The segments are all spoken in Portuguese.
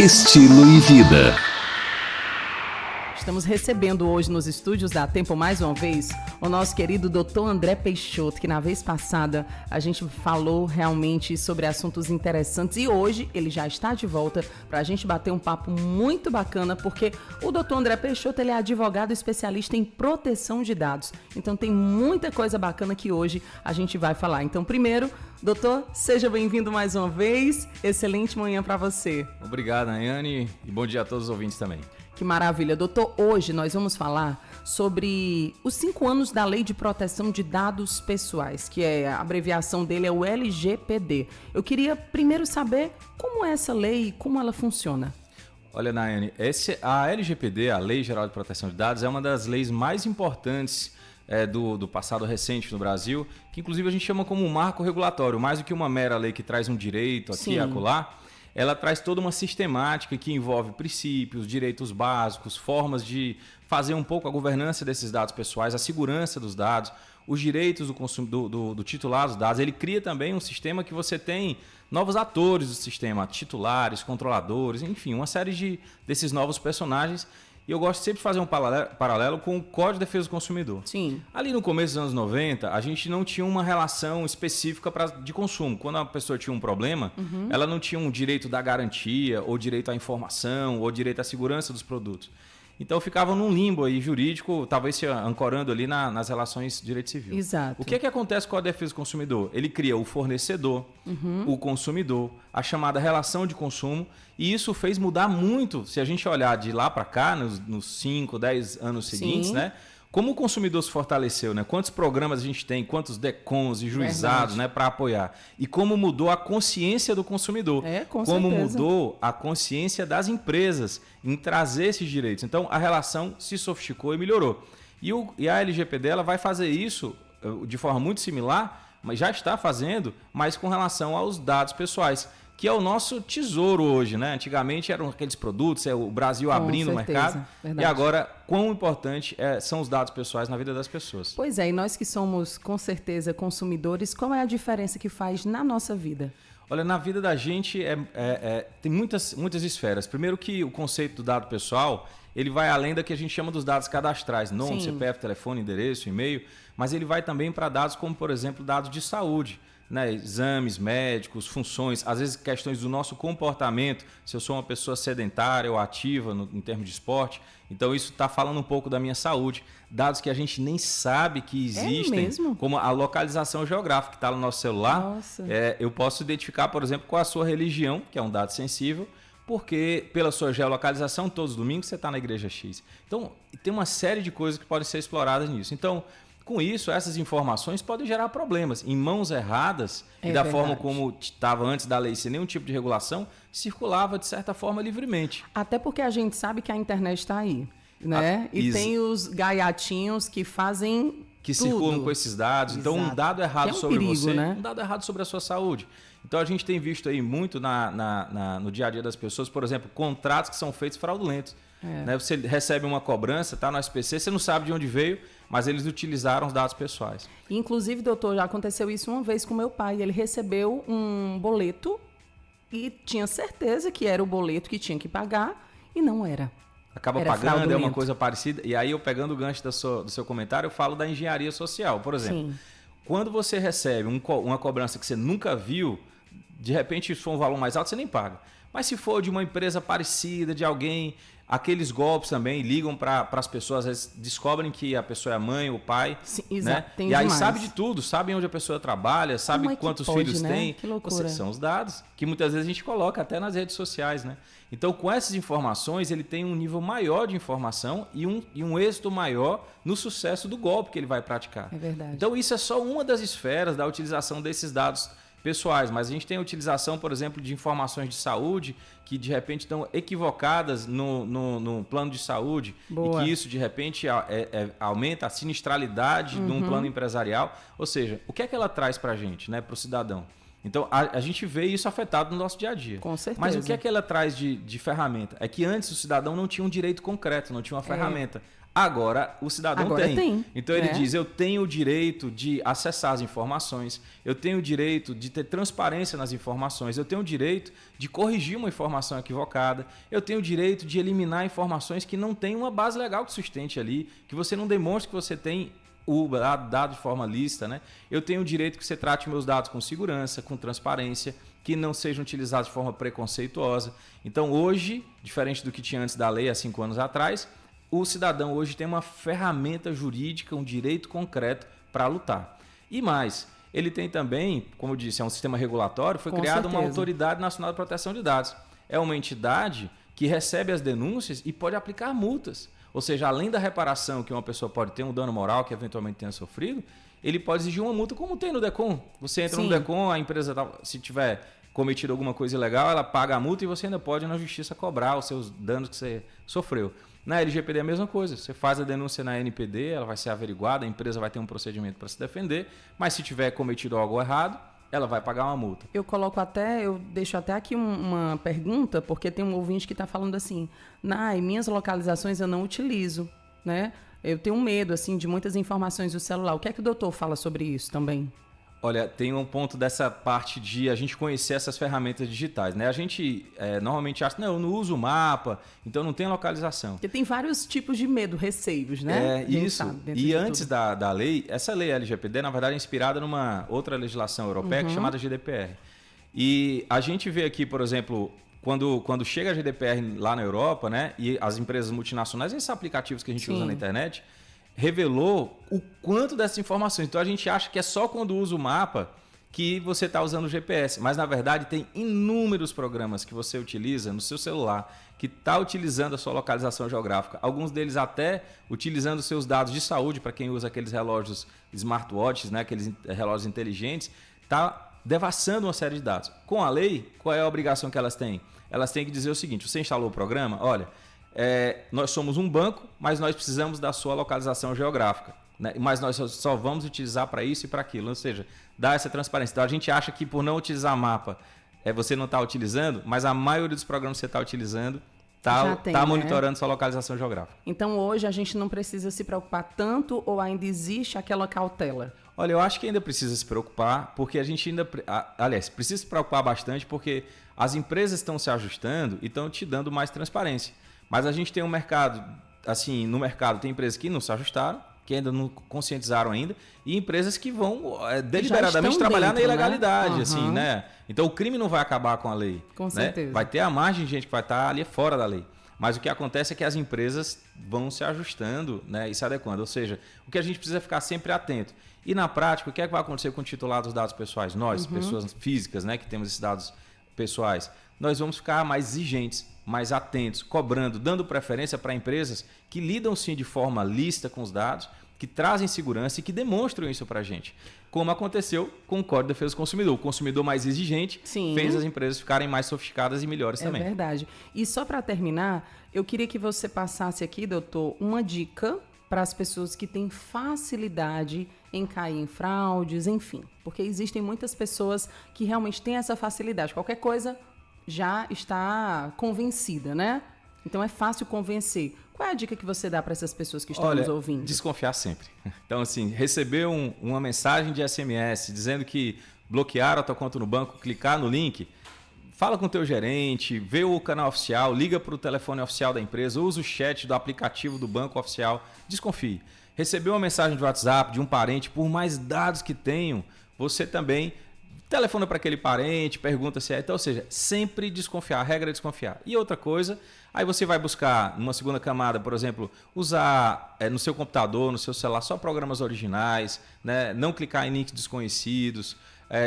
Estilo e vida. Estamos recebendo hoje nos estúdios da Tempo mais uma vez o nosso querido Dr. André Peixoto, que na vez passada a gente falou realmente sobre assuntos interessantes e hoje ele já está de volta para a gente bater um papo muito bacana, porque o Dr. André Peixoto ele é advogado especialista em proteção de dados. Então tem muita coisa bacana que hoje a gente vai falar. Então primeiro, doutor, seja bem-vindo mais uma vez. Excelente manhã para você. Obrigado, Nayane, e bom dia a todos os ouvintes também. Que maravilha. Doutor, hoje nós vamos falar sobre os 5 anos da Lei de Proteção de Dados Pessoais, que a abreviação dele é o LGPD. Eu queria primeiro saber como é essa lei e como ela funciona. Olha, Nayane, a LGPD, a Lei Geral de Proteção de Dados, é uma das leis mais importantes do passado recente no Brasil, que inclusive a gente chama como um marco regulatório, mais do que uma mera lei que traz um direito aqui e acolá. Ela traz toda uma sistemática que envolve princípios, direitos básicos, formas de fazer um pouco a governança desses dados pessoais, a segurança dos dados, os direitos do titular dos dados. Ele cria também um sistema que você tem novos atores do sistema, titulares, controladores, enfim, uma série desses novos personagens. E eu gosto sempre de fazer um paralelo com o Código de Defesa do Consumidor. Sim. Ali no começo dos anos 90, a gente não tinha uma relação específica de consumo. Quando a pessoa tinha um problema, ela não tinha um direito da garantia, ou direito à informação, ou direito à segurança dos produtos. Então ficava num limbo aí jurídico, talvez se ancorando ali nas relações de direito civil. Exato. O que acontece com a defesa do consumidor? Ele cria o fornecedor, o consumidor, a chamada relação de consumo, e isso fez mudar muito, se a gente olhar de lá para cá, nos 5, 10 anos seguintes, né? Como o consumidor se fortaleceu, né? Quantos programas a gente tem, quantos DECONs e juizados, né, para apoiar. E como mudou a consciência do consumidor. Com como certeza. mudou a consciência das empresas em trazer esses direitos. Então, a relação se sofisticou e melhorou. E a LGPD ela vai fazer isso de forma muito similar, mas já está fazendo, mas com relação aos dados pessoais, que é o nosso tesouro hoje, né? Antigamente eram aqueles produtos, o Brasil abrindo o mercado. Verdade. E agora, quão importante são os dados pessoais na vida das pessoas. Pois é, e nós que somos, com certeza, consumidores, qual é a diferença que faz na nossa vida? Olha, na vida da gente tem muitas esferas. Primeiro que o conceito do dado pessoal, ele vai além da que a gente chama dos dados cadastrais, nome, CPF, telefone, endereço, e-mail, mas ele vai também para dados como, por exemplo, dados de saúde. Né, exames médicos, funções, às vezes questões do nosso comportamento, se eu sou uma pessoa sedentária ou ativa em termos de esporte, então isso está falando um pouco da minha saúde. Dados que a gente nem sabe que existem, como a localização geográfica que está no nosso celular. Eu posso identificar, por exemplo, qual a sua religião, que é um dado sensível, porque pela sua geolocalização, todos os domingos você está na igreja X. Então, tem uma série de coisas que podem ser exploradas nisso. Então, com isso, essas informações podem gerar problemas. Em mãos erradas, e da forma como estava antes da lei, sem nenhum tipo de regulação, circulava, de certa forma, livremente. Até porque a gente sabe que a internet está aí, né? E tem os gaiatinhos que fazem que circulam com esses dados. Então, um dado errado sobre perigo, você, né? um dado errado sobre a sua saúde. Então, a gente tem visto aí muito no dia a dia das pessoas, por exemplo, contratos que são feitos fraudulentos. Né? Você recebe uma cobrança, está no SPC, você não sabe de onde veio, mas eles utilizaram os dados pessoais. Inclusive, doutor, já aconteceu isso uma vez com meu pai. Ele recebeu um boleto e tinha certeza que era o boleto que tinha que pagar e não era. Acaba era pagando, fraudulento. É uma coisa parecida. E aí, eu pegando o gancho do seu comentário, eu falo da engenharia social. Por exemplo, quando você recebe uma cobrança que você nunca viu, de repente, se for um valor mais alto, você nem paga. Mas se for de uma empresa parecida, de alguém, aqueles golpes também ligam para as pessoas, às vezes descobrem que a pessoa é a mãe, o pai. Sim, exato. Né? Tem e aí demais. sabe de tudo, sabe onde a pessoa trabalha, sabe quantos filhos tem. Que loucura. São os dados que muitas vezes a gente coloca até nas redes sociais. Né? Então, com essas informações, ele tem um nível maior de informação e um êxito maior no sucesso do golpe que ele vai praticar. É verdade. Então, isso é só uma das esferas da utilização desses dados pessoais, mas a gente tem a utilização, por exemplo, de informações de saúde que de repente estão equivocadas no plano de saúde. Boa. E que isso de repente aumenta a sinistralidade de um plano empresarial. Ou seja, o que é que ela traz para a gente, né, para o cidadão? Então, a gente vê isso afetado no nosso dia a dia. Com certeza. Mas o que é que ela traz de ferramenta? É que antes o cidadão não tinha um direito concreto, não tinha uma ferramenta. Agora, o cidadão Agora tem. Então, ele é. diz, eu tenho o direito de acessar as informações, eu tenho o direito de ter transparência nas informações, eu tenho o direito de corrigir uma informação equivocada, eu tenho o direito de eliminar informações que não têm uma base legal que sustente ali, que você não demonstre que você tem o dado de forma lícita, né? Eu tenho o direito que você trate meus dados com segurança, com transparência, que não sejam utilizados de forma preconceituosa. Então, hoje, diferente do que tinha antes da lei, há 5 anos atrás, o cidadão hoje tem uma ferramenta jurídica, um direito concreto para lutar. E mais, ele tem também, como eu disse, é um sistema regulatório, foi criada uma Autoridade Nacional de Proteção de Dados. É uma entidade que recebe as denúncias e pode aplicar multas. Ou seja, além da reparação que uma pessoa pode ter, um dano moral que eventualmente tenha sofrido, ele pode exigir uma multa como tem no DECOM. Você entra no DECOM, a empresa, se tiver cometido alguma coisa ilegal, ela paga a multa e você ainda pode na justiça cobrar os seus danos que você sofreu. Na LGPD é a mesma coisa. Você faz a denúncia na NPD, ela vai ser averiguada, a empresa vai ter um procedimento para se defender, mas se tiver cometido algo errado, ela vai pagar uma multa. Eu deixo até aqui uma pergunta, porque tem um ouvinte que está falando assim, minhas localizações eu não utilizo, né? Eu tenho medo, assim, de muitas informações do celular. O que é que o doutor fala sobre isso também? Olha, tem um ponto dessa parte de a gente conhecer essas ferramentas digitais, né? A gente normalmente acha, não, eu não uso o mapa, então não tem localização. Porque tem vários tipos de medo, receios, né? Isso. E antes da lei, essa lei LGPD, na verdade, é inspirada numa outra legislação europeia que é chamada GDPR. E a gente vê aqui, por exemplo, quando chega a GDPR lá na Europa, né? E as empresas multinacionais, esses aplicativos que a gente usa na internet, revelou o quanto dessas informações. Então a gente acha que é só quando usa o mapa que você está usando o GPS, mas na verdade tem inúmeros programas que você utiliza no seu celular que está utilizando a sua localização geográfica. Alguns deles até utilizando os seus dados de saúde, para quem usa aqueles relógios smartwatches, né, aqueles relógios inteligentes, está devassando uma série de dados. Com a lei, qual é a obrigação que elas têm? Elas têm que dizer o seguinte, você instalou o programa, olha, nós somos um banco, mas nós precisamos da sua localização geográfica, né? Mas nós só vamos utilizar para isso e para aquilo, ou seja, dá essa transparência. Então a gente acha que por não utilizar mapa, você não está utilizando, mas a maioria dos programas que você está utilizando está monitorando sua localização geográfica. Então hoje a gente não precisa se preocupar tanto ou ainda existe aquela cautela? Olha, eu acho que ainda precisa se preocupar, porque a gente ainda... Aliás, precisa se preocupar bastante porque as empresas estão se ajustando e estão te dando mais transparência. Mas a gente tem um mercado, assim, no mercado tem empresas que não se ajustaram, que ainda não conscientizaram ainda, e empresas que vão deliberadamente trabalhar na ilegalidade, né? Assim, né? Então o crime não vai acabar com a lei. Com certeza. Vai ter a margem de gente que vai estar ali fora da lei. Mas o que acontece é que as empresas vão se ajustando, né, e se adequando. Ou seja, o que a gente precisa ficar sempre atento. E na prática, o que é que vai acontecer com o titular dos dados pessoais? Nós, pessoas físicas, né, que temos esses dados pessoais, nós vamos ficar mais exigentes, mais atentos, cobrando, dando preferência para empresas que lidam sim de forma lícita com os dados, que trazem segurança e que demonstram isso para a gente. Como aconteceu com o Código de Defesa do Consumidor. O consumidor mais exigente fez as empresas ficarem mais sofisticadas e melhores também. É verdade. E só para terminar, eu queria que você passasse aqui, doutor, uma dica para as pessoas que têm facilidade em cair em fraudes, enfim. Porque existem muitas pessoas que realmente têm essa facilidade. Qualquer coisa já está convencida, né? Então é fácil convencer. Qual é a dica que você dá para essas pessoas que estão nos ouvindo? Desconfiar sempre. Então, assim, receber uma mensagem de SMS dizendo que bloquearam a tua conta no banco, clicar no link, fala com o teu gerente, vê o canal oficial, liga para o telefone oficial da empresa, usa o chat do aplicativo do banco oficial, desconfie. Receber uma mensagem de WhatsApp de um parente, por mais dados que tenham, você também telefona para aquele parente, pergunta se é. Então, ou seja, sempre desconfiar. A regra é desconfiar. E outra coisa, aí você vai buscar numa segunda camada, por exemplo, usar no seu computador, no seu celular, só programas originais, né? Não clicar em links desconhecidos,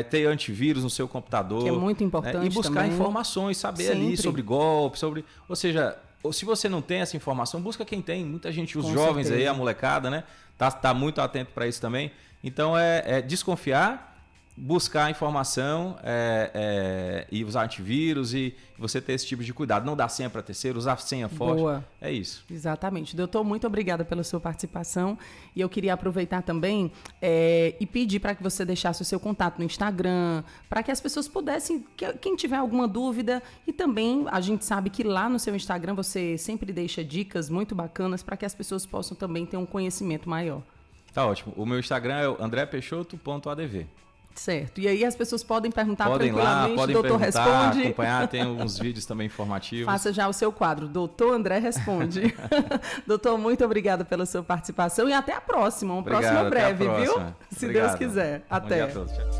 ter antivírus no seu computador. Que é muito importante, né? E buscar também informações, saber sempre ali sobre golpe, sobre... Ou seja, se você não tem essa informação, busca quem tem. Muita gente, os jovens aí, a molecada, né? Tá muito atento para isso também. Então, desconfiar buscar informação e usar antivírus e você ter esse tipo de cuidado. Não dar senha para terceiro, usar senha forte. Boa. É isso. Exatamente. Doutor, muito obrigada pela sua participação. E eu queria aproveitar também e pedir para que você deixasse o seu contato no Instagram, para que as pessoas pudessem, quem tiver alguma dúvida, e também a gente sabe que lá no seu Instagram você sempre deixa dicas muito bacanas para que as pessoas possam também ter um conhecimento maior. Tá ótimo. O meu Instagram é o andrepeixoto.adv. Certo. E aí as pessoas podem perguntar podem tranquilamente, podem doutor responde. Acompanhar, tem alguns vídeos também informativos. Faça já o seu quadro, Doutor André Responde. Doutor, muito obrigado pela sua participação e até a próxima. Próxima breve, viu? Se Deus quiser. Até. Bom dia a todos.